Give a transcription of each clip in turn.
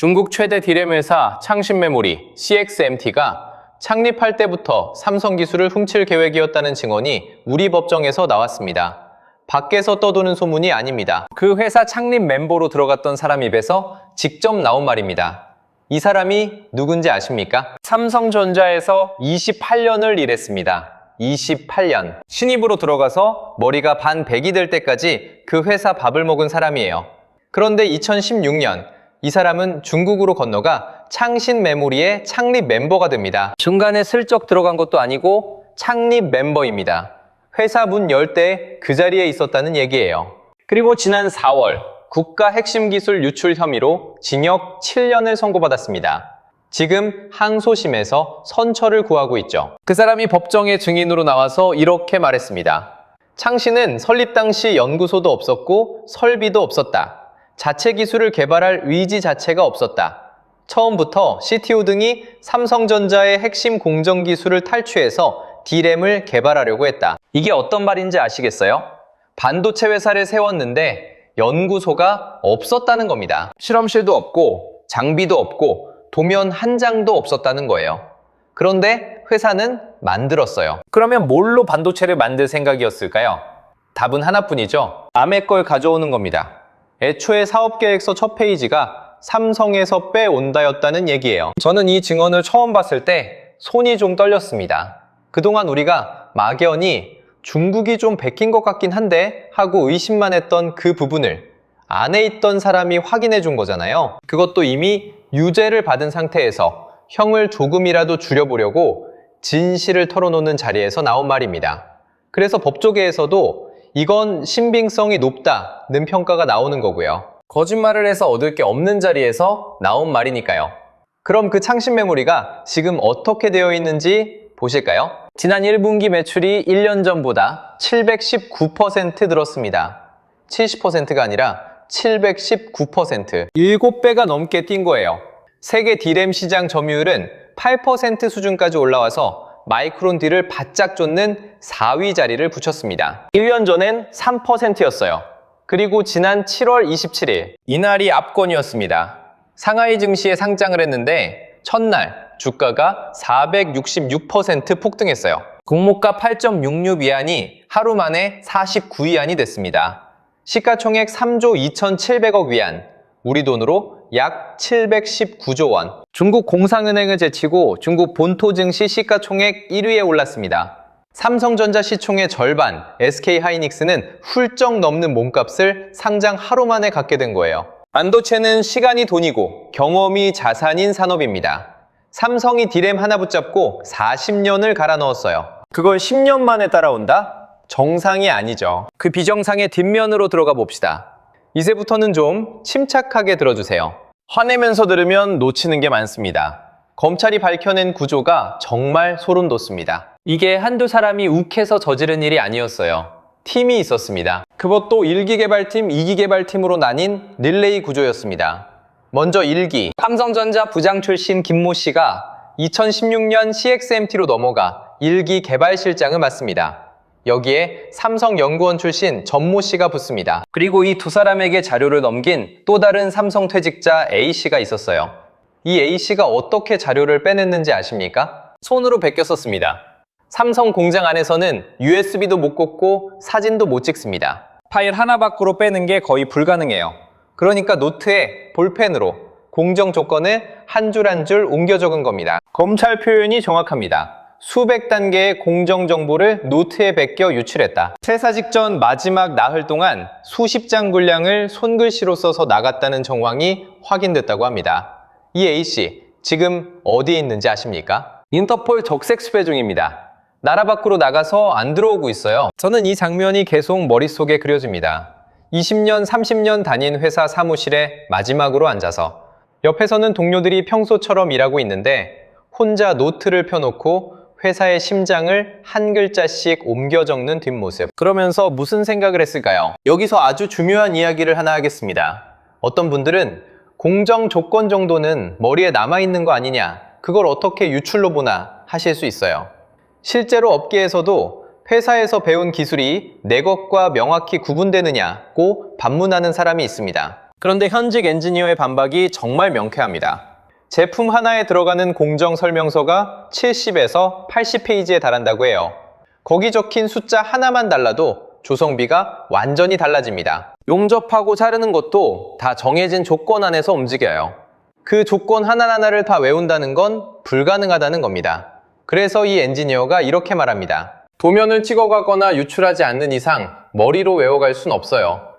중국 최대 디램 회사 창신메모리 CXMT가 창립할 때부터 삼성 기술을 훔칠 계획이었다는 증언이 우리 법정에서 나왔습니다. 밖에서 떠도는 소문이 아닙니다. 그 회사 창립 멤버로 들어갔던 사람 입에서 직접 나온 말입니다. 이 사람이 누군지 아십니까? 삼성전자에서 28년을 일했습니다. 28년. 신입으로 들어가서 머리가 반백이 될 때까지 그 회사 밥을 먹은 사람이에요. 그런데 2016년 이 사람은 중국으로 건너가 창신메모리의 창립 멤버가 됩니다. 중간에 슬쩍 들어간 것도 아니고 창립 멤버입니다. 회사 문 열 때 그 자리에 있었다는 얘기예요. 그리고 지난 4월 국가 핵심 기술 유출 혐의로 징역 7년을 선고받았습니다. 지금 항소심에서 선처를 구하고 있죠. 그 사람이 법정의 증인으로 나와서 이렇게 말했습니다. 창신은 설립 당시 연구소도 없었고 설비도 없었다. 자체 기술을 개발할 의지 자체가 없었다. 처음부터 CTO 등이 삼성전자의 핵심 공정 기술을 탈취해서 D램을 개발하려고 했다. 이게 어떤 말인지 아시겠어요? 반도체 회사를 세웠는데 연구소가 없었다는 겁니다. 실험실도 없고 장비도 없고 도면 한 장도 없었다는 거예요. 그런데 회사는 만들었어요. 그러면 뭘로 반도체를 만들 생각이었을까요? 답은 하나뿐이죠. 남의 걸 가져오는 겁니다. 애초에 사업계획서 첫 페이지가 삼성에서 빼온다였다는 얘기예요. 저는 이 증언을 처음 봤을 때 손이 좀 떨렸습니다. 그동안 우리가 막연히 중국이 좀 베낀 것 같긴 한데 하고 의심만 했던 그 부분을 안에 있던 사람이 확인해 준 거잖아요. 그것도 이미 유죄를 받은 상태에서 형을 조금이라도 줄여보려고 진실을 털어놓는 자리에서 나온 말입니다. 그래서 법조계에서도 이건 신빙성이 높다는 평가가 나오는 거고요. 거짓말을 해서 얻을 게 없는 자리에서 나온 말이니까요. 그럼 그 창신메모리가 지금 어떻게 되어 있는지 보실까요? 지난 1분기 매출이 1년 전보다 719% 늘었습니다. 70%가 아니라 719%. 7배가 넘게 뛴 거예요. 세계 D램 시장 점유율은 8% 수준까지 올라와서 마이크론 D를 바짝 쫓는 4위 자리를 붙였습니다. 1년 전엔 3%였어요. 그리고 지난 7월 27일 이날이 압권이었습니다. 상하이 증시에 상장을 했는데 첫날 주가가 466% 폭등했어요. 공모가 8.66위안이 하루 만에 49위안이 됐습니다. 시가총액 3조 2,700억 위안, 우리 돈으로 약 719조 원. 중국 공상은행을 제치고 중국 본토 증시 시가총액 1위에 올랐습니다. 삼성전자 시총의 절반, SK하이닉스는 훌쩍 넘는 몸값을 상장 하루 만에 갖게 된 거예요. 반도체는 시간이 돈이고 경험이 자산인 산업입니다. 삼성이 D램 하나 붙잡고 40년을 갈아 넣었어요. 그걸 10년 만에 따라온다? 정상이 아니죠. 그 비정상의 뒷면으로 들어가 봅시다. 이제부터는 좀 침착하게 들어주세요. 화내면서 들으면 놓치는 게 많습니다. 검찰이 밝혀낸 구조가 정말 소름 돋습니다. 이게 한두 사람이 욱해서 저지른 일이 아니었어요. 팀이 있었습니다. 그것도 1기 개발팀, 2기 개발팀으로 나뉜 릴레이 구조였습니다. 먼저 1기, 삼성전자 부장 출신 김모 씨가 2016년 CXMT로 넘어가 1기 개발실장을 맡습니다. 여기에 삼성연구원 출신 전모 씨가 붙습니다. 그리고 이 두 사람에게 자료를 넘긴 또 다른 삼성 퇴직자 A 씨가 있었어요. 이 A 씨가 어떻게 자료를 빼냈는지 아십니까? 손으로 베꼈었습니다. 삼성 공장 안에서는 USB도 못 꽂고 사진도 못 찍습니다. 파일 하나 밖으로 빼는 게 거의 불가능해요. 그러니까 노트에 볼펜으로 공정 조건을 한 줄 한 줄 옮겨 적은 겁니다. 검찰 표현이 정확합니다. 수백 단계의 공정 정보를 노트에 베껴 유출했다. 퇴사 직전 마지막 나흘 동안 수십 장 분량을 손글씨로 써서 나갔다는 정황이 확인됐다고 합니다. 이 A씨, 지금 어디에 있는지 아십니까? 인터폴 적색 수배 중입니다. 나라 밖으로 나가서 안 들어오고 있어요. 저는 이 장면이 계속 머릿속에 그려집니다. 20년, 30년 다닌 회사 사무실에 마지막으로 앉아서 옆에서는 동료들이 평소처럼 일하고 있는데 혼자 노트를 펴놓고 회사의 심장을 한 글자씩 옮겨 적는 뒷모습. 그러면서 무슨 생각을 했을까요? 여기서 아주 중요한 이야기를 하나 하겠습니다. 어떤 분들은 공정 조건 정도는 머리에 남아있는 거 아니냐, 그걸 어떻게 유출로 보나 하실 수 있어요. 실제로 업계에서도 회사에서 배운 기술이 내 것과 명확히 구분되느냐고 반문하는 사람이 있습니다. 그런데 현직 엔지니어의 반박이 정말 명쾌합니다. 제품 하나에 들어가는 공정 설명서가 70에서 80페이지에 달한다고 해요. 거기 적힌 숫자 하나만 달라도 조성비가 완전히 달라집니다. 용접하고 자르는 것도 다 정해진 조건 안에서 움직여요. 그 조건 하나하나를 다 외운다는 건 불가능하다는 겁니다. 그래서 이 엔지니어가 이렇게 말합니다. 도면을 찍어가거나 유출하지 않는 이상 머리로 외워갈 순 없어요.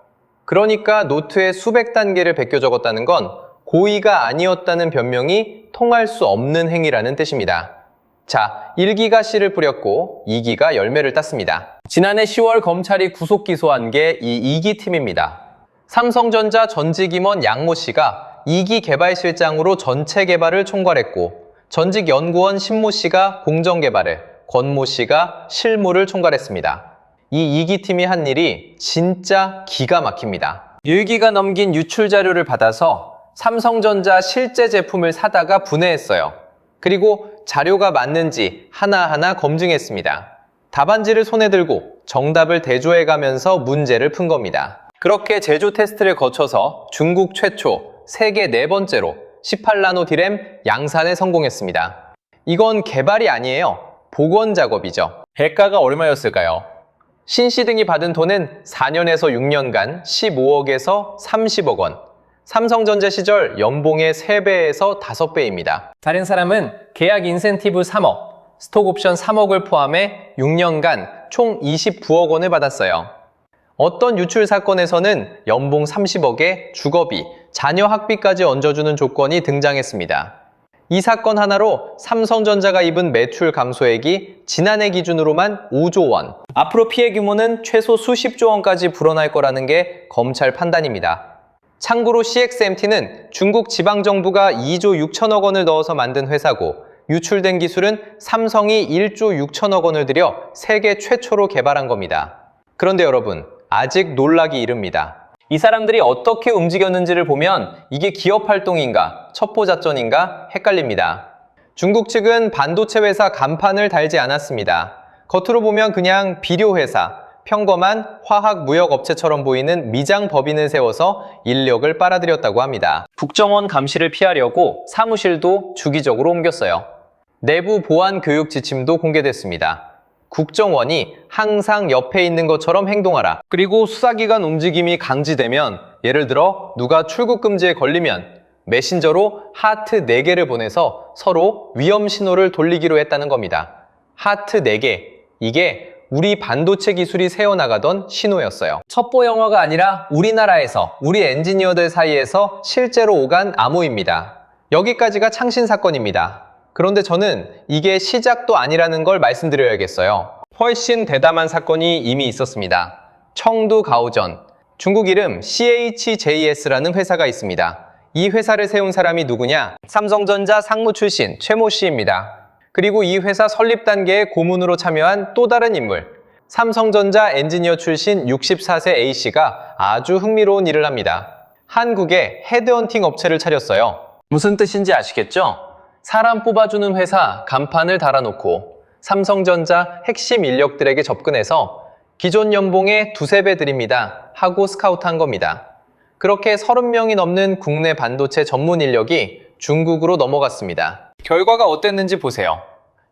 그러니까 노트에 수백 단계를 베껴 적었다는 건 고의가 아니었다는 변명이 통할 수 없는 행위라는 뜻입니다. 자, 1기가 씨를 뿌렸고 2기가 열매를 땄습니다. 지난해 10월 검찰이 구속 기소한 게 이 2기 팀입니다. 삼성전자 전직 임원 양모 씨가 2기 개발실장으로 전체 개발을 총괄했고 전직 연구원 신모 씨가 공정 개발을, 권모 씨가 실무를 총괄했습니다. 이 2기 팀이 한 일이 진짜 기가 막힙니다. 1기가 넘긴 유출 자료를 받아서 삼성전자 실제 제품을 사다가 분해했어요. 그리고 자료가 맞는지 하나하나 검증했습니다. 답안지를 손에 들고 정답을 대조해가면서 문제를 푼 겁니다. 그렇게 제조 테스트를 거쳐서 중국 최초, 세계 네 번째로 18나노 디램 양산에 성공했습니다. 이건 개발이 아니에요. 복원 작업이죠. 대가가 얼마였을까요? 신씨 등이 받은 돈은 4년에서 6년간 15억에서 30억 원. 삼성전자 시절 연봉의 3배에서 5배입니다. 다른 사람은 계약 인센티브 3억, 스톡옵션 3억을 포함해 6년간 총 29억 원을 받았어요. 어떤 유출 사건에서는 연봉 30억에 주거비, 자녀 학비까지 얹어주는 조건이 등장했습니다. 이 사건 하나로 삼성전자가 입은 매출 감소액이 지난해 기준으로만 5조 원. 앞으로 피해 규모는 최소 수십조 원까지 불어날 거라는 게 검찰 판단입니다. 참고로 CXMT는 중국 지방정부가 2조 6천억 원을 넣어서 만든 회사고 유출된 기술은 삼성이 1조 6천억 원을 들여 세계 최초로 개발한 겁니다. 그런데 여러분, 아직 놀라기 이릅니다. 이 사람들이 어떻게 움직였는지를 보면 이게 기업 활동인가, 첩보작전인가 헷갈립니다. 중국 측은 반도체 회사 간판을 달지 않았습니다. 겉으로 보면 그냥 비료회사, 평범한 화학무역업체처럼 보이는 미장 법인을 세워서 인력을 빨아들였다고 합니다. 국정원 감시를 피하려고 사무실도 주기적으로 옮겼어요. 내부 보안 교육 지침도 공개됐습니다. 국정원이 항상 옆에 있는 것처럼 행동하라. 그리고 수사기관 움직임이 강지되면, 예를 들어 누가 출국 금지에 걸리면 메신저로 하트 4개를 보내서 서로 위험 신호를 돌리기로 했다는 겁니다. 하트 4개, 이게 우리 반도체 기술이 새어나가던 신호였어요. 첩보 영어가 아니라 우리나라에서, 우리 엔지니어들 사이에서 실제로 오간 암호입니다. 여기까지가 창신 사건입니다. 그런데 저는 이게 시작도 아니라는 걸 말씀드려야겠어요. 훨씬 대담한 사건이 이미 있었습니다. 청두 가오전. 중국 이름 CHJS라는 회사가 있습니다. 이 회사를 세운 사람이 누구냐? 삼성전자 상무 출신 최모 씨입니다. 그리고 이 회사 설립 단계에 고문으로 참여한 또 다른 인물, 삼성전자 엔지니어 출신 64세 A씨가 아주 흥미로운 일을 합니다. 한국에 헤드헌팅 업체를 차렸어요. 무슨 뜻인지 아시겠죠? 사람 뽑아주는 회사 간판을 달아놓고 삼성전자 핵심 인력들에게 접근해서 기존 연봉의 2~3배 드립니다 하고 스카우트한 겁니다. 그렇게 30명이 넘는 국내 반도체 전문 인력이 중국으로 넘어갔습니다. 결과가 어땠는지 보세요.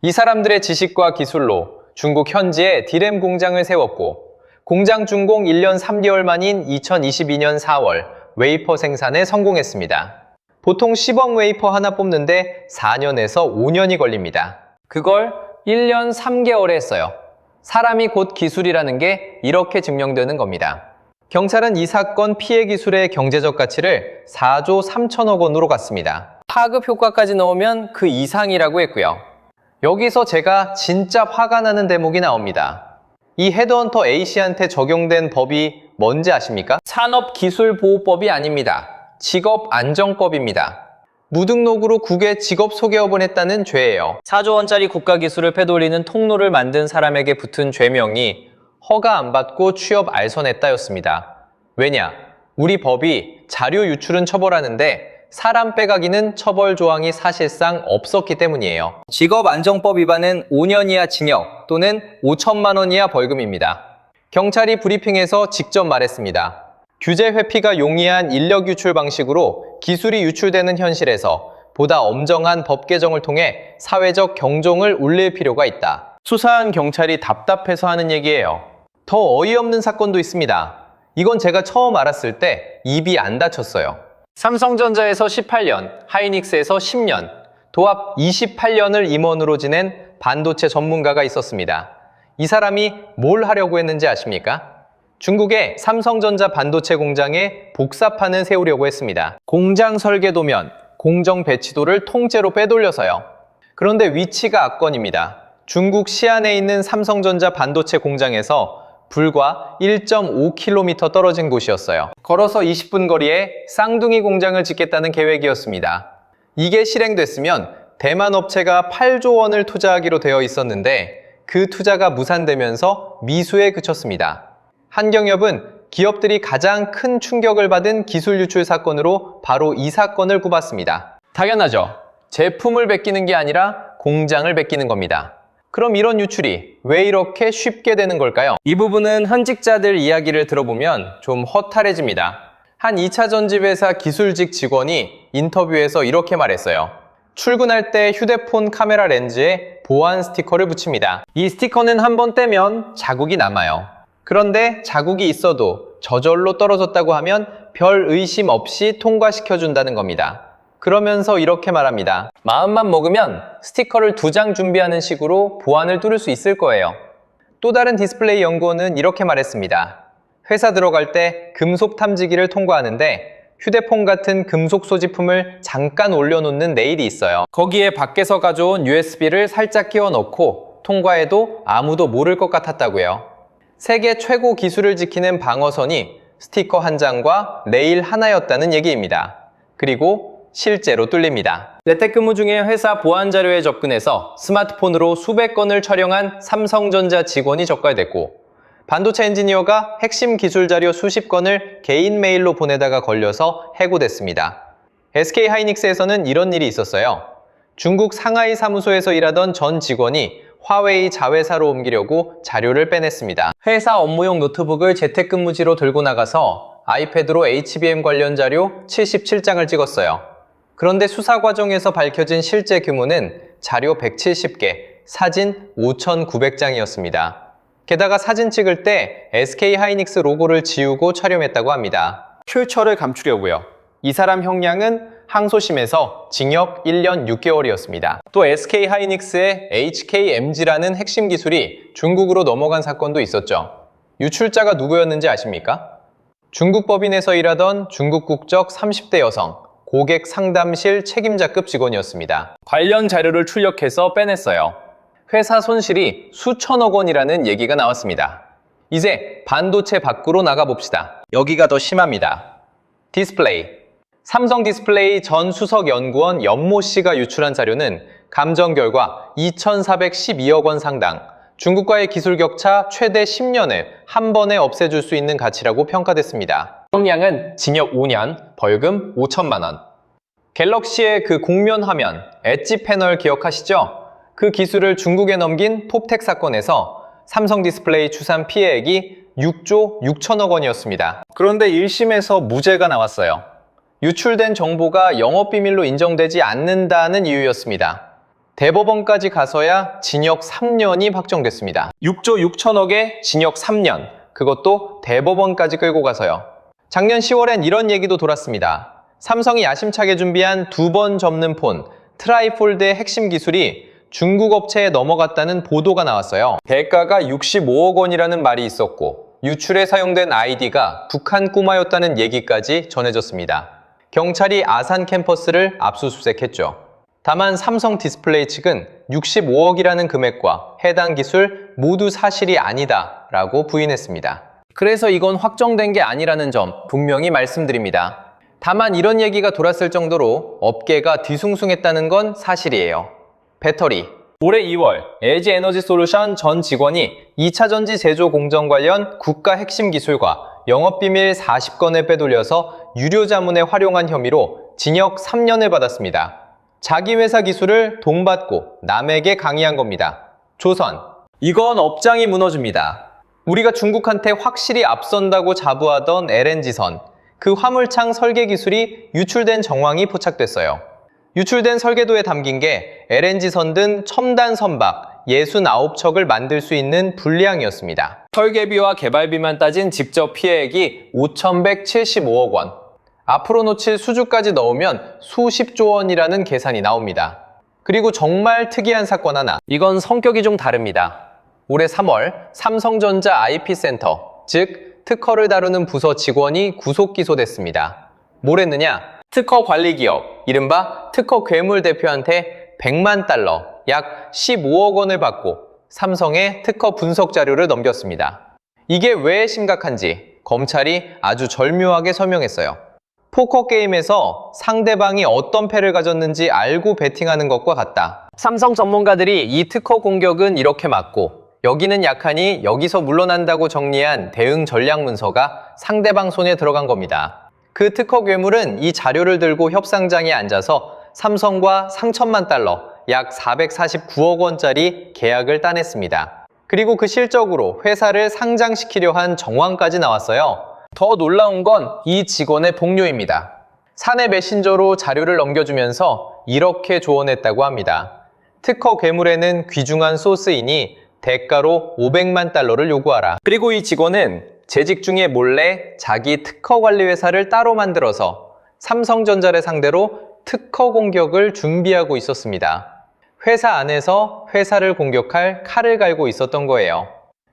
이 사람들의 지식과 기술로 중국 현지에 디램 공장을 세웠고 공장 준공 1년 3개월 만인 2022년 4월 웨이퍼 생산에 성공했습니다. 보통 10억 웨이퍼 하나 뽑는데 4년에서 5년이 걸립니다. 그걸 1년 3개월에 했어요. 사람이 곧 기술이라는 게 이렇게 증명되는 겁니다. 경찰은 이 사건 피해 기술의 경제적 가치를 4조 3천억 원으로 갔습니다. 파급 효과까지 넣으면 그 이상이라고 했고요. 여기서 제가 진짜 화가 나는 대목이 나옵니다. 이 헤드헌터 A씨한테 적용된 법이 뭔지 아십니까? 산업기술보호법이 아닙니다. 직업안정법입니다. 무등록으로 국외 직업 소개업을 했다는 죄예요. 4조 원짜리 국가기술을 패돌리는 통로를 만든 사람에게 붙은 죄명이 허가 안 받고 취업 알선했다였습니다. 왜냐? 우리 법이 자료 유출은 처벌하는데 사람 빼가기는 처벌 조항이 사실상 없었기 때문이에요. 직업안정법 위반은 5년 이하 징역 또는 5천만 원 이하 벌금입니다. 경찰이 브리핑에서 직접 말했습니다. 규제 회피가 용이한 인력 유출 방식으로 기술이 유출되는 현실에서 보다 엄정한 법 개정을 통해 사회적 경종을 울릴 필요가 있다. 수사한 경찰이 답답해서 하는 얘기예요. 더 어이없는 사건도 있습니다. 이건 제가 처음 알았을 때 입이 안 닫혔어요. 삼성전자에서 18년, 하이닉스에서 10년, 도합 28년을 임원으로 지낸 반도체 전문가가 있었습니다. 이 사람이 뭘 하려고 했는지 아십니까? 중국의 삼성전자 반도체 공장에 복사판을 세우려고 했습니다. 공장 설계도면, 공정 배치도를 통째로 빼돌려서요. 그런데 위치가 압권입니다. 중국 시안에 있는 삼성전자 반도체 공장에서 불과 1.5km 떨어진 곳이었어요. 걸어서 20분 거리에 쌍둥이 공장을 짓겠다는 계획이었습니다. 이게 실행됐으면 대만 업체가 8조 원을 투자하기로 되어 있었는데 그 투자가 무산되면서 미수에 그쳤습니다. 한경협은 기업들이 가장 큰 충격을 받은 기술 유출 사건으로 바로 이 사건을 꼽았습니다. 당연하죠. 제품을 베끼는 게 아니라 공장을 베끼는 겁니다. 그럼 이런 유출이 왜 이렇게 쉽게 되는 걸까요? 이 부분은 현직자들 이야기를 들어보면 좀 허탈해집니다. 한 2차 전지회사 기술직 직원이 인터뷰에서 이렇게 말했어요. 출근할 때 휴대폰 카메라 렌즈에 보안 스티커를 붙입니다. 이 스티커는 한번 떼면 자국이 남아요. 그런데 자국이 있어도 저절로 떨어졌다고 하면 별 의심 없이 통과시켜준다는 겁니다. 그러면서 이렇게 말합니다. 마음만 먹으면 스티커를 2장 준비하는 식으로 보안을 뚫을 수 있을 거예요. 또 다른 디스플레이 연구원은 이렇게 말했습니다. 회사 들어갈 때 금속 탐지기를 통과하는데 휴대폰 같은 금속 소지품을 잠깐 올려놓는 레일이 있어요. 거기에 밖에서 가져온 USB를 살짝 끼워 넣고 통과해도 아무도 모를 것 같았다고요. 세계 최고 기술을 지키는 방어선이 스티커 한 장과 레일 하나였다는 얘기입니다. 그리고 실제로 뚫립니다. 재택근무 중에 회사 보안 자료에 접근해서 스마트폰으로 수백 건을 촬영한 삼성전자 직원이 적발됐고 반도체 엔지니어가 핵심 기술 자료 수십 건을 개인 메일로 보내다가 걸려서 해고됐습니다. SK 하이닉스에서는 이런 일이 있었어요. 중국 상하이 사무소에서 일하던 전 직원이 화웨이 자회사로 옮기려고 자료를 빼냈습니다. 회사 업무용 노트북을 재택근무지로 들고 나가서 아이패드로 HBM 관련 자료 77장을 찍었어요. 그런데 수사 과정에서 밝혀진 실제 규모는 자료 170개, 사진 5,900장이었습니다. 게다가 사진 찍을 때 SK 하이닉스 로고를 지우고 촬영했다고 합니다. 출처를 감추려고요. 이 사람 형량은 항소심에서 징역 1년 6개월이었습니다. 또 SK 하이닉스의 HKMG라는 핵심 기술이 중국으로 넘어간 사건도 있었죠. 유출자가 누구였는지 아십니까? 중국 법인에서 일하던 중국 국적 30대 여성, 고객 상담실 책임자급 직원이었습니다. 관련 자료를 출력해서 빼냈어요. 회사 손실이 수천억 원이라는 얘기가 나왔습니다. 이제 반도체 밖으로 나가봅시다. 여기가 더 심합니다. 디스플레이. 삼성 디스플레이 전 수석 연구원 연모 씨가 유출한 자료는 감정 결과 2,412억 원 상당, 중국과의 기술 격차 최대 10년을 한 번에 없애줄 수 있는 가치라고 평가됐습니다. 형량은 징역 5년, 벌금 5천만 원. 갤럭시의 그 공면 화면, 엣지 패널 기억하시죠? 그 기술을 중국에 넘긴 톱텍 사건에서 삼성 디스플레이 추산 피해액이 6조 6천억 원이었습니다. 그런데 1심에서 무죄가 나왔어요. 유출된 정보가 영업비밀로 인정되지 않는다는 이유였습니다. 대법원까지 가서야 징역 3년이 확정됐습니다. 6조 6천억에 징역 3년, 그것도 대법원까지 끌고 가서요. 작년 10월엔 이런 얘기도 돌았습니다. 삼성이 야심차게 준비한 2번 접는 폰, 트라이폴드의 핵심 기술이 중국 업체에 넘어갔다는 보도가 나왔어요. 대가가 65억 원이라는 말이 있었고 유출에 사용된 아이디가 북한 꼬마였다는 얘기까지 전해졌습니다. 경찰이 아산 캠퍼스를 압수수색했죠. 다만 삼성 디스플레이 측은 65억이라는 금액과 해당 기술 모두 사실이 아니다 라고 부인했습니다. 그래서 이건 확정된 게 아니라는 점 분명히 말씀드립니다. 다만 이런 얘기가 돌았을 정도로 업계가 뒤숭숭했다는 건 사실이에요. 배터리. 올해 2월 LG 에너지 솔루션 전 직원이 2차 전지 제조 공정 관련 국가 핵심 기술과 영업비밀 40건을 빼돌려서 유료 자문에 활용한 혐의로 징역 3년을 받았습니다. 자기 회사 기술을 돈받고 남에게 강의한 겁니다. 조선. 이건 업장이 무너집니다. 우리가 중국한테 확실히 앞선다고 자부하던 LNG선, 그 화물창 설계 기술이 유출된 정황이 포착됐어요. 유출된 설계도에 담긴 게 LNG선 등 첨단 선박 69척을 만들 수 있는 분량이었습니다. 설계비와 개발비만 따진 직접 피해액이 5,175억 원. 앞으로 놓칠 수주까지 넣으면 수십조 원이라는 계산이 나옵니다. 그리고 정말 특이한 사건 하나. 이건 성격이 좀 다릅니다. 올해 3월 삼성전자 IP센터, 즉 특허를 다루는 부서 직원이 구속 기소됐습니다. 뭘 했느냐? 특허 관리 기업, 이른바 특허 괴물 대표한테 100만 달러, 약 15억 원을 받고 삼성에 특허 분석 자료를 넘겼습니다. 이게 왜 심각한지 검찰이 아주 절묘하게 설명했어요. 포커 게임에서 상대방이 어떤 패를 가졌는지 알고 베팅하는 것과 같다. 삼성 전문가들이 이 특허 공격은 이렇게 막고 여기는 약하니 여기서 물러난다고 정리한 대응 전략 문서가 상대방 손에 들어간 겁니다. 그 특허 괴물은 이 자료를 들고 협상장에 앉아서 삼성과 상천만 달러, 약 449억 원짜리 계약을 따냈습니다. 그리고 그 실적으로 회사를 상장시키려 한 정황까지 나왔어요. 더 놀라운 건 이 직원의 복료입니다. 사내 메신저로 자료를 넘겨주면서 이렇게 조언했다고 합니다. 특허 괴물에는 귀중한 소스이니 대가로 500만 달러를 요구하라. 그리고 이 직원은 재직 중에 몰래 자기 특허 관리 회사를 따로 만들어서 삼성전자를 상대로 특허 공격을 준비하고 있었습니다. 회사 안에서 회사를 공격할 칼을 갈고 있었던 거예요.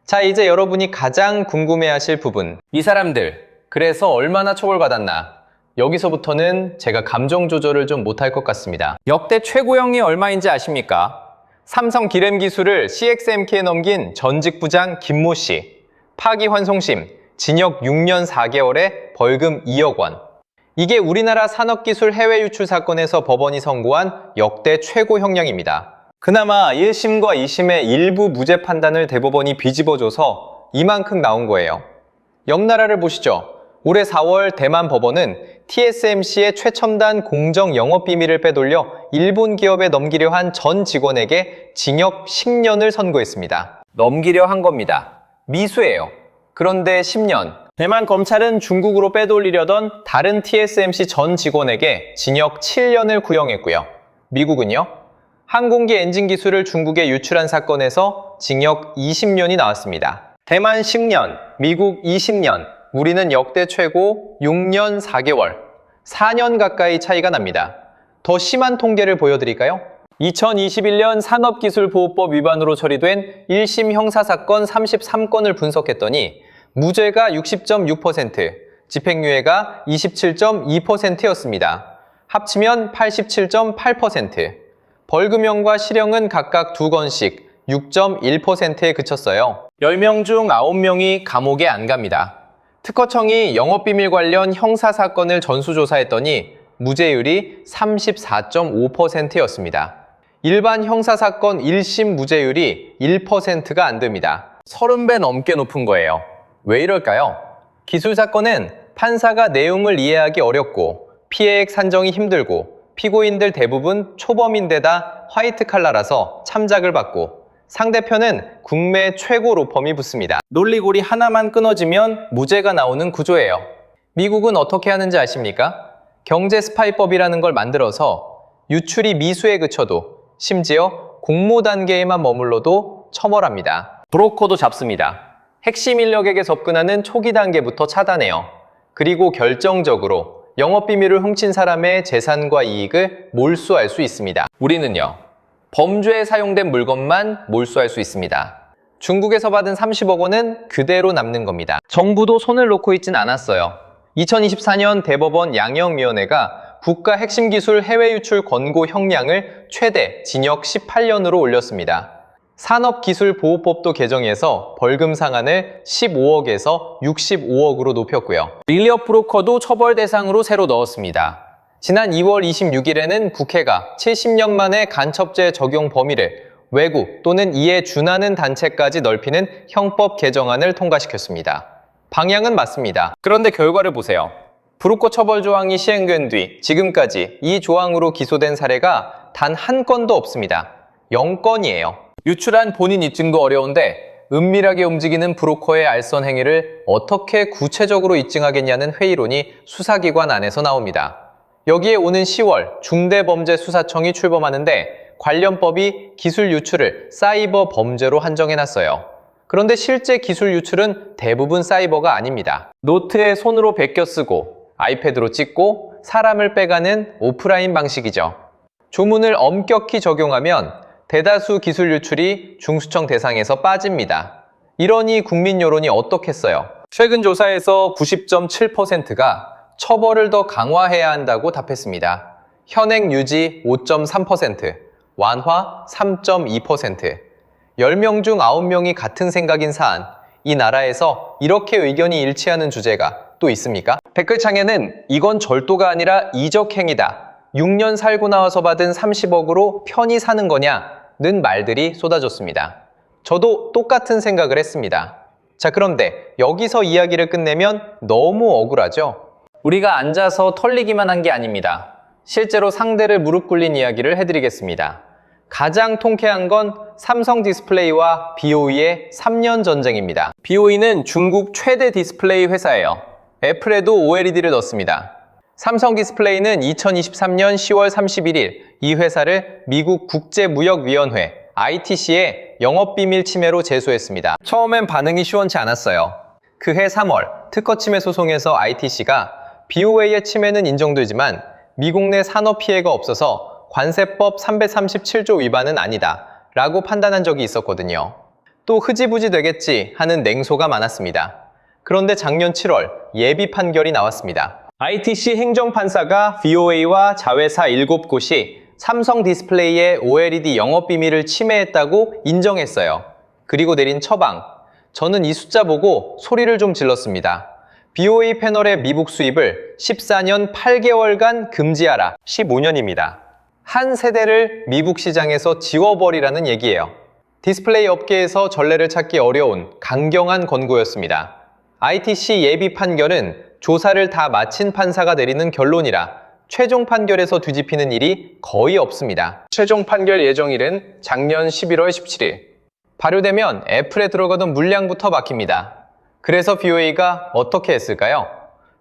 자, 이제 여러분이 가장 궁금해하실 부분. 이 사람들, 그래서 얼마나 처벌받았나? 여기서부터는 제가 감정 조절을 좀 못할 것 같습니다. 역대 최고형이 얼마인지 아십니까? 삼성 기램 기술을 CXMK에 넘긴 전직 부장 김모 씨, 파기환송심, 징역 6년 4개월에 벌금 2억 원. 이게 우리나라 산업기술 해외 유출 사건에서 법원이 선고한 역대 최고 형량입니다. 그나마 1심과 2심의 일부 무죄 판단을 대법원이 비집어줘서 이만큼 나온 거예요. 옆 나라를 보시죠. 올해 4월 대만 법원은 TSMC의 최첨단 공정 영업 비밀을 빼돌려 일본 기업에 넘기려 한 전 직원에게 징역 10년을 선고했습니다. 넘기려 한 겁니다. 미수예요. 그런데 10년. 대만 검찰은 중국으로 빼돌리려던 다른 TSMC 전 직원에게 징역 7년을 구형했고요. 미국은요? 항공기 엔진 기술을 중국에 유출한 사건에서 징역 20년이 나왔습니다. 대만 10년, 미국 20년, 우리는 역대 최고 6년 4개월, 4년 가까이 차이가 납니다. 더 심한 통계를 보여드릴까요? 2021년 산업기술보호법 위반으로 처리된 1심 형사사건 33건을 분석했더니 무죄가 60.6%, 집행유예가 27.2%였습니다. 합치면 87.8%, 벌금형과 실형은 각각 2건씩 6.1%에 그쳤어요. 10명 중 9명이 감옥에 안 갑니다. 특허청이 영업비밀 관련 형사사건을 전수조사했더니 무죄율이 34.5%였습니다. 일반 형사사건 1심 무죄율이 1%가 안 됩니다. 30배 넘게 높은 거예요. 왜 이럴까요? 기술사건은 판사가 내용을 이해하기 어렵고 피해액 산정이 힘들고 피고인들 대부분 초범인데다 화이트 칼라라서 참작을 받고 상대편은 국내 최고 로펌이 붙습니다. 논리고리 하나만 끊어지면 무죄가 나오는 구조예요. 미국은 어떻게 하는지 아십니까? 경제 스파이법이라는 걸 만들어서 유출이 미수에 그쳐도 심지어 공모 단계에만 머물러도 처벌합니다. 브로커도 잡습니다. 핵심 인력에게 접근하는 초기 단계부터 차단해요. 그리고 결정적으로 영업비밀을 훔친 사람의 재산과 이익을 몰수할 수 있습니다. 우리는요, 범죄에 사용된 물건만 몰수할 수 있습니다. 중국에서 받은 30억 원은 그대로 남는 겁니다. 정부도 손을 놓고 있진 않았어요. 2024년 대법원 양형위원회가 국가 핵심 기술 해외 유출 권고 형량을 최대 징역 18년으로 올렸습니다. 산업기술보호법도 개정해서 벌금 상한을 15억에서 65억으로 높였고요. 릴리업 브로커도 처벌 대상으로 새로 넣었습니다. 지난 2월 26일에는 국회가 70년 만에 간첩죄 적용 범위를 외국 또는 이에 준하는 단체까지 넓히는 형법 개정안을 통과시켰습니다. 방향은 맞습니다. 그런데 결과를 보세요. 브로커 처벌 조항이 시행된 뒤 지금까지 이 조항으로 기소된 사례가 단 한 건도 없습니다. 0건이에요. 유출한 본인 입증도 어려운데 은밀하게 움직이는 브로커의 알선 행위를 어떻게 구체적으로 입증하겠냐는 회의론이 수사기관 안에서 나옵니다. 여기에 오는 10월 중대범죄수사청이 출범하는데 관련법이 기술 유출을 사이버 범죄로 한정해놨어요. 그런데 실제 기술 유출은 대부분 사이버가 아닙니다. 노트에 손으로 베껴 쓰고 아이패드로 찍고 사람을 빼가는 오프라인 방식이죠. 조문을 엄격히 적용하면 대다수 기술 유출이 중수청 대상에서 빠집니다. 이러니 국민 여론이 어떻겠어요? 최근 조사에서 90.7%가 처벌을 더 강화해야 한다고 답했습니다. 현행 유지 5.3%, 완화 3.2%. 10명 중 9명이 같은 생각인 사안, 이 나라에서 이렇게 의견이 일치하는 주제가 또 있습니까? 댓글창에는 이건 절도가 아니라 이적행위다. 6년 살고 나와서 받은 30억으로 편히 사는 거냐는 말들이 쏟아졌습니다. 저도 똑같은 생각을 했습니다. 자, 그런데 여기서 이야기를 끝내면 너무 억울하죠? 우리가 앉아서 털리기만 한 게 아닙니다. 실제로 상대를 무릎 꿇린 이야기를 해드리겠습니다. 가장 통쾌한 건 삼성 디스플레이와 BOE의 3년 전쟁입니다. BOE는 중국 최대 디스플레이 회사예요. 애플에도 OLED를 넣습니다. 삼성 디스플레이는 2023년 10월 31일 이 회사를 미국 국제무역위원회 ITC에 영업비밀 침해로 제소했습니다. 처음엔 반응이 시원치 않았어요. 그해 3월 특허 침해 소송에서 ITC가 BOE의 침해는 인정되지만 미국 내 산업 피해가 없어서 관세법 337조 위반은 아니다 라고 판단한 적이 있었거든요. 또 흐지부지 되겠지 하는 냉소가 많았습니다. 그런데 작년 7월 예비 판결이 나왔습니다. ITC 행정판사가 BOE와 자회사 7곳이 삼성 디스플레이의 OLED 영업비밀을 침해했다고 인정했어요. 그리고 내린 처방. 저는 이 숫자 보고 소리를 좀 질렀습니다. BOE 패널의 미국 수입을 14년 8개월간 금지하라. 15년입니다. 한 세대를 미국 시장에서 지워버리라는 얘기예요. 디스플레이 업계에서 전례를 찾기 어려운 강경한 권고였습니다. ITC 예비 판결은 조사를 다 마친 판사가 내리는 결론이라 최종 판결에서 뒤집히는 일이 거의 없습니다. 최종 판결 예정일은 작년 11월 17일. 발효되면 애플에 들어가던 물량부터 막힙니다. 그래서 BOE가 어떻게 했을까요?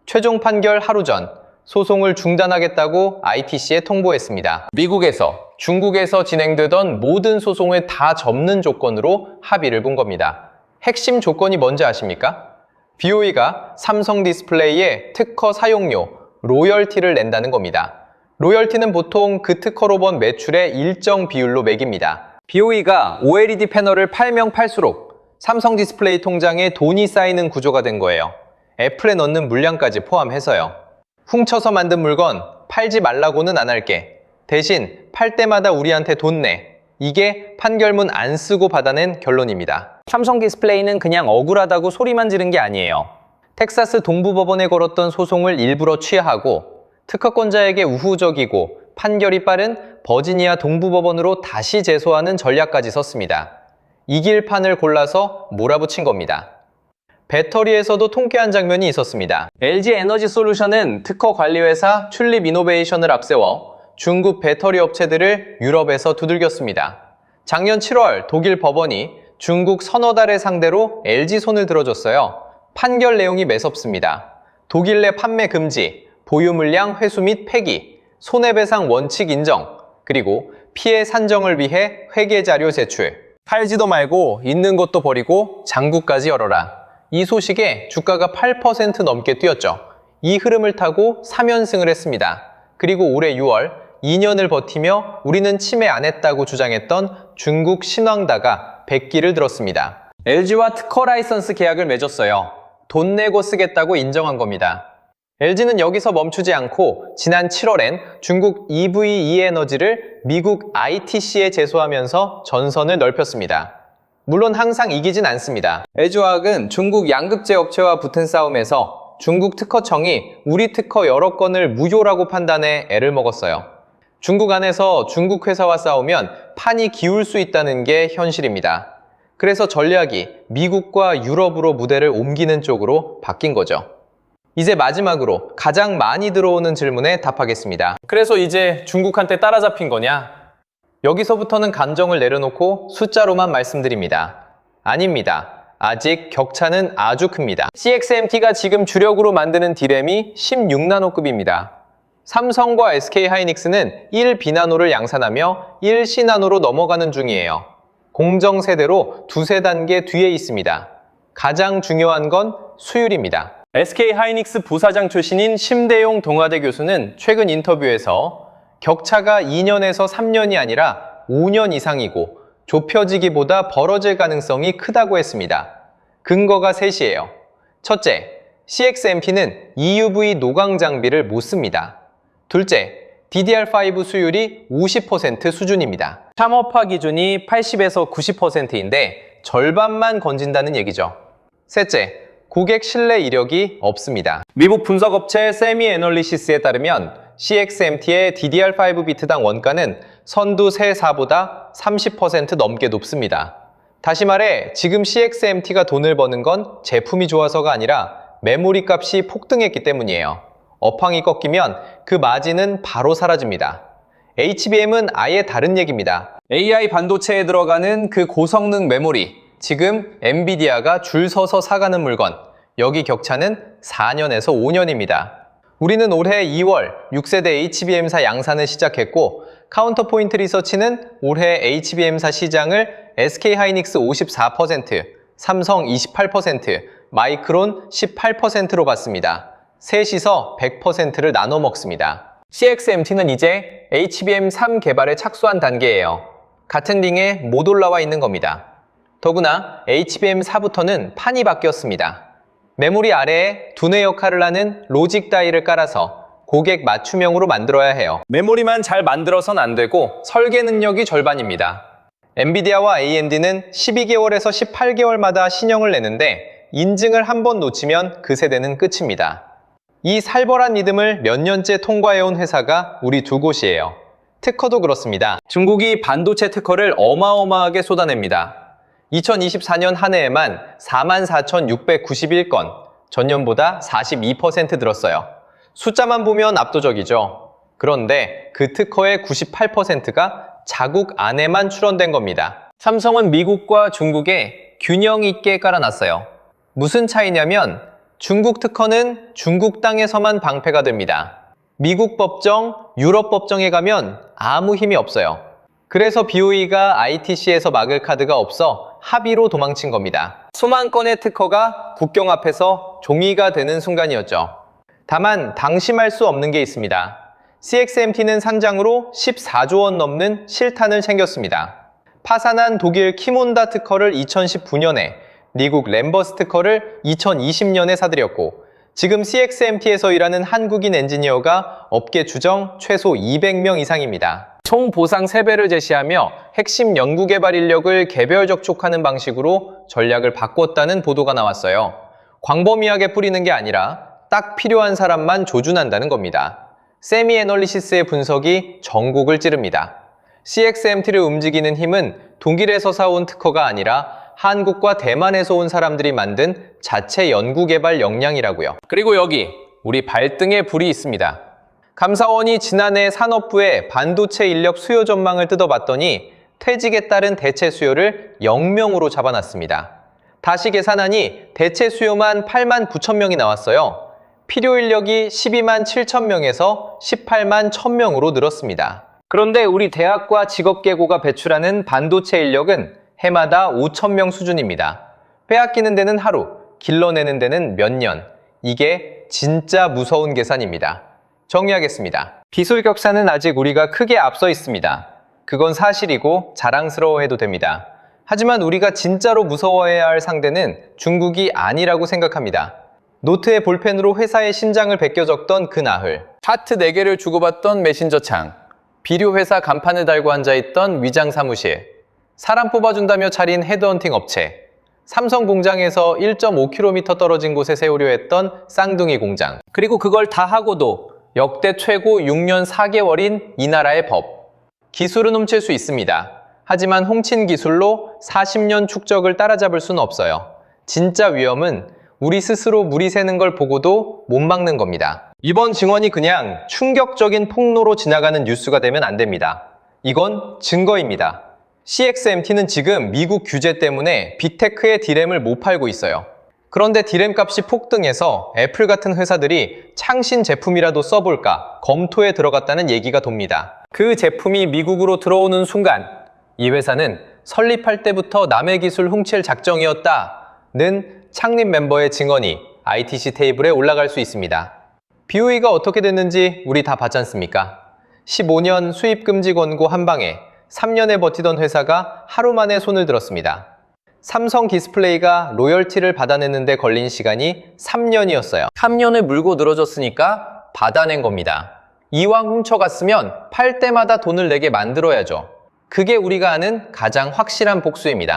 최종 판결 하루 전 소송을 중단하겠다고 ITC에 통보했습니다. 미국에서, 중국에서 진행되던 모든 소송을 다 접는 조건으로 합의를 본 겁니다. 핵심 조건이 뭔지 아십니까? BOE가 삼성 디스플레이의 특허 사용료, 로열티를 낸다는 겁니다. 로열티는 보통 그 특허로 번 매출의 일정 비율로 매깁니다. BOE가 OLED 패널을 팔면 팔수록 삼성 디스플레이 통장에 돈이 쌓이는 구조가 된 거예요. 애플에 넣는 물량까지 포함해서요. 훔쳐서 만든 물건 팔지 말라고는 안 할게. 대신 팔 때마다 우리한테 돈 내. 이게 판결문 안 쓰고 받아낸 결론입니다. 삼성 디스플레이는 그냥 억울하다고 소리만 지른 게 아니에요. 텍사스 동부법원에 걸었던 소송을 일부러 취하하고 특허권자에게 우호적이고 판결이 빠른 버지니아 동부법원으로 다시 제소하는 전략까지 썼습니다. 이길 판을 골라서 몰아붙인 겁니다. 배터리에서도 통쾌한 장면이 있었습니다. LG 에너지 솔루션은 특허 관리회사 튤립 이노베이션을 앞세워 중국 배터리 업체들을 유럽에서 두들겼습니다. 작년 7월 독일 법원이 중국 서너 달을 상대로 LG손을 들어줬어요. 판결 내용이 매섭습니다. 독일 내 판매 금지, 보유 물량 회수 및 폐기, 손해배상 원칙 인정, 그리고 피해 산정을 위해 회계자료 제출. 팔지도 말고 있는 것도 버리고 장구까지 열어라. 이 소식에 주가가 8% 넘게 뛰었죠. 이 흐름을 타고 3연승을 했습니다. 그리고 올해 6월 2년을 버티며 우리는 침해 안 했다고 주장했던 중국 신왕다가 백기를 들었습니다. LG와 특허 라이선스 계약을 맺었어요. 돈 내고 쓰겠다고 인정한 겁니다. LG는 여기서 멈추지 않고 지난 7월엔 중국 EV e에너지를 미국 ITC에 제소하면서 전선을 넓혔습니다. 물론 항상 이기진 않습니다. LG화학은 중국 양극재 업체와 붙은 싸움에서 중국 특허청이 우리 특허 여러 건을 무효라고 판단해 애를 먹었어요. 중국 안에서 중국 회사와 싸우면 판이 기울 수 있다는 게 현실입니다. 그래서 전략이 미국과 유럽으로 무대를 옮기는 쪽으로 바뀐 거죠. 이제 마지막으로 가장 많이 들어오는 질문에 답하겠습니다. 그래서 이제 중국한테 따라잡힌 거냐? 여기서부터는 감정을 내려놓고 숫자로만 말씀드립니다. 아닙니다. 아직 격차는 아주 큽니다. CXMT가 지금 주력으로 만드는 D램이 16나노급입니다. 삼성과 SK하이닉스는 1B나노를 양산하며 1C나노로 넘어가는 중이에요. 공정 세대로 두세 단계 뒤에 있습니다. 가장 중요한 건 수율입니다. SK하이닉스 부사장 출신인 심대용 동아대 교수는 최근 인터뷰에서 격차가 2년에서 3년이 아니라 5년 이상이고 좁혀지기보다 벌어질 가능성이 크다고 했습니다. 근거가 셋이에요. 첫째, CXMT는 EUV 노광 장비를 못 씁니다. 둘째, DDR5 수율이 50% 수준입니다. 샴어파 기준이 80에서 90%인데 절반만 건진다는 얘기죠. 셋째, 고객 신뢰 이력이 없습니다. 미국 분석업체 세미애널리시스에 따르면 CXMT의 DDR5 비트당 원가는 선두 세 사보다 30% 넘게 높습니다. 다시 말해 지금 CXMT가 돈을 버는 건 제품이 좋아서가 아니라 메모리 값이 폭등했기 때문이에요. 업황이 꺾이면 그 마진은 바로 사라집니다. HBM은 아예 다른 얘기입니다. AI 반도체에 들어가는 그 고성능 메모리, 지금 엔비디아가 줄 서서 사가는 물건, 여기 격차는 4년에서 5년입니다. 우리는 올해 2월 6세대 HBM사 양산을 시작했고 카운터포인트 리서치는 올해 HBM사 시장을 SK하이닉스 54%, 삼성 28%, 마이크론 18%로 봤습니다. 셋이서 100%를 나눠 먹습니다. CXMT는 이제 HBM3 개발에 착수한 단계예요. 같은 링에 못 올라와 있는 겁니다. 더구나 HBM4부터는 판이 바뀌었습니다. 메모리 아래에 두뇌 역할을 하는 로직 다이를 깔아서 고객 맞춤형으로 만들어야 해요. 메모리만 잘 만들어선 안 되고 설계 능력이 절반입니다. 엔비디아와 AMD는 12개월에서 18개월마다 신형을 내는데 인증을 한 번 놓치면 그 세대는 끝입니다. 이 살벌한 리듬을 몇 년째 통과해온 회사가 우리 두 곳이에요. 특허도 그렇습니다. 중국이 반도체 특허를 어마어마하게 쏟아냅니다. 2024년 한 해에만 44,691건, 전년보다 42% 늘었어요. 숫자만 보면 압도적이죠. 그런데 그 특허의 98%가 자국 안에만 출원된 겁니다. 삼성은 미국과 중국에 균형 있게 깔아놨어요. 무슨 차이냐면 중국 특허는 중국 땅에서만 방패가 됩니다. 미국 법정, 유럽 법정에 가면 아무 힘이 없어요. 그래서 BOE가 ITC에서 막을 카드가 없어 합의로 도망친 겁니다. 수만 건의 특허가 국경 앞에서 종이가 되는 순간이었죠. 다만 당심할 수 없는 게 있습니다. CXMT는 상장으로 14조 원 넘는 실탄을 챙겼습니다. 파산한 독일 키몬다 특허를 2019년에, 미국 램버스 특허를 2020년에 사들였고 지금 CXMT에서 일하는 한국인 엔지니어가 업계 추정 최소 200명 이상입니다. 총 보상 3배를 제시하며 핵심 연구개발 인력을 개별 접촉하는 방식으로 전략을 바꿨다는 보도가 나왔어요. 광범위하게 뿌리는 게 아니라 딱 필요한 사람만 조준한다는 겁니다. 세미애널리시스의 분석이 전국을 찌릅니다. CXMT를 움직이는 힘은 독일에서 사온 특허가 아니라 한국과 대만에서 온 사람들이 만든 자체 연구개발 역량이라고요. 그리고 여기 우리 발등에 불이 있습니다. 감사원이 지난해 산업부에 반도체 인력 수요 전망을 뜯어봤더니 퇴직에 따른 대체 수요를 0명으로 잡아놨습니다. 다시 계산하니 대체 수요만 8만 9천 명이 나왔어요. 필요 인력이 12만 7천 명에서 18만 1천 명으로 늘었습니다. 그런데 우리 대학과 직업계고가 배출하는 반도체 인력은 해마다 5천 명 수준입니다. 빼앗기는 데는 하루, 길러내는 데는 몇 년. 이게 진짜 무서운 계산입니다. 정리하겠습니다. 기술 격차는 아직 우리가 크게 앞서 있습니다. 그건 사실이고 자랑스러워해도 됩니다. 하지만 우리가 진짜로 무서워해야 할 상대는 중국이 아니라고 생각합니다. 노트에 볼펜으로 회사의 신장을 베껴 적던 그 나흘, 하트 4개를 주고받던 메신저 창, 비료회사 간판을 달고 앉아있던 위장 사무실, 사람 뽑아준다며 차린 헤드헌팅 업체, 삼성 공장에서 1.5km 떨어진 곳에 세우려 했던 쌍둥이 공장, 그리고 그걸 다 하고도 역대 최고 6년 4개월인 이 나라의 법. 기술은 훔칠 수 있습니다. 하지만 훔친 기술로 40년 축적을 따라잡을 수는 없어요. 진짜 위험은 우리 스스로 물이 새는 걸 보고도 못 막는 겁니다. 이번 증언이 그냥 충격적인 폭로로 지나가는 뉴스가 되면 안 됩니다. 이건 증거입니다. CXMT는 지금 미국 규제 때문에 빅테크의 D램을 못 팔고 있어요. 그런데 D램 값이 폭등해서 애플 같은 회사들이 창신 제품이라도 써볼까 검토에 들어갔다는 얘기가 돕니다. 그 제품이 미국으로 들어오는 순간 이 회사는 설립할 때부터 남의 기술 훔칠 작정이었다는 창립 멤버의 증언이 ITC 테이블에 올라갈 수 있습니다. BOE가 어떻게 됐는지 우리 다 봤지 않습니까? 15년 수입 금지 권고 한 방에 3년에 버티던 회사가 하루 만에 손을 들었습니다. 삼성 디스플레이가 로열티를 받아내는데 걸린 시간이 3년이었어요. 3년을 물고 늘어졌으니까 받아낸 겁니다. 이왕 훔쳐갔으면 팔 때마다 돈을 내게 만들어야죠. 그게 우리가 아는 가장 확실한 복수입니다.